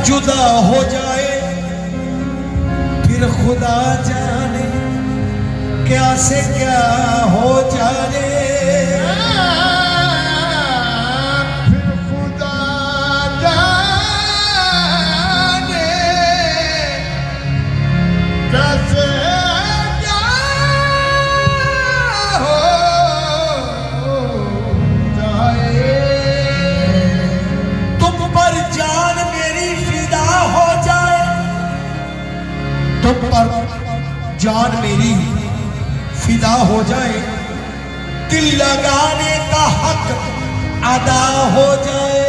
जुदा हो जाए फिर खुदा जाने क्या से क्या हो जाए। फिर खुदा जाने कैसे क्या हो जाए। तुम पर जान मेरी फिदा हो जाए, तुम पर जान मेरी फिदा हो जाए, दिल लगाने का हक अदा हो जाए।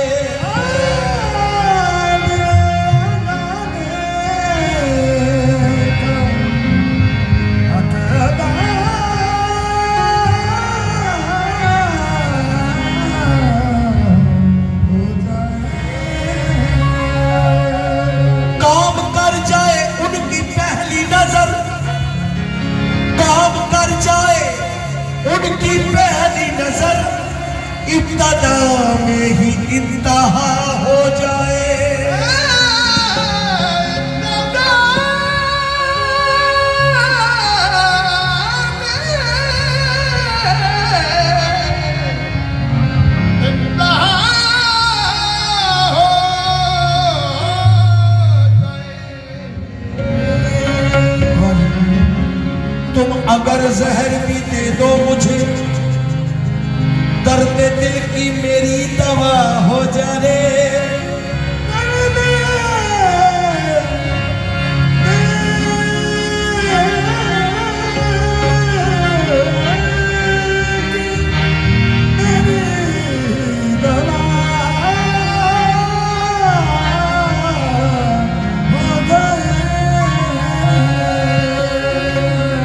काम कर जाए उनकी पहली नजर, काम कर जाए उनकी पहली नजर, इब्तदा में ही इंतहा हो जाए। तुम अगर जहर भी दे दो मुझे, दर्द दिल की मेरी दवा हो जाए।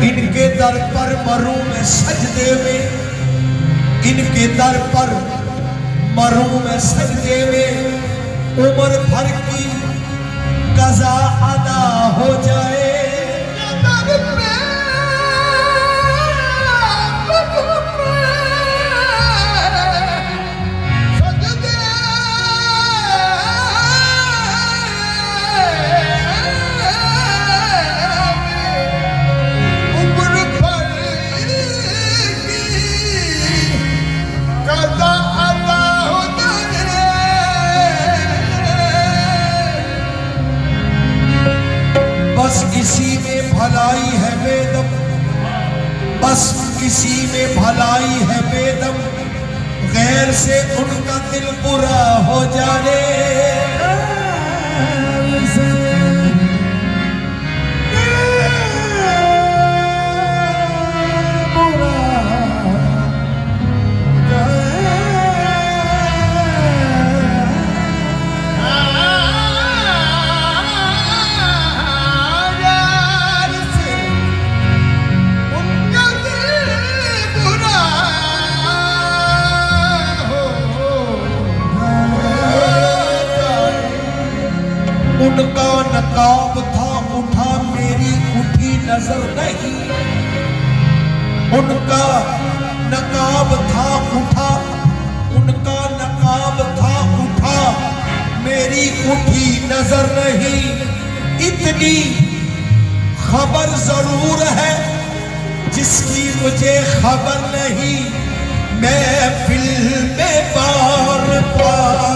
इनके दर पर मरूं मैं सजदे में, इनके दर पर मरूं मैं सजदे में, उम्र भर की कज़ा अदा हो जाए। बस इसी में भलाई है बेदम, बस इसी में भलाई है बेदम, गैर से उनका दिल बुरा हो जाए। उनका नकाब था उठा मेरी उठी नजर नहीं, उनका नकाब था उठा, उनका नकाब था उठा मेरी उठी नजर नहीं। इतनी खबर जरूर है जिसकी मुझे खबर नहीं, मैं फिल्म में बार बार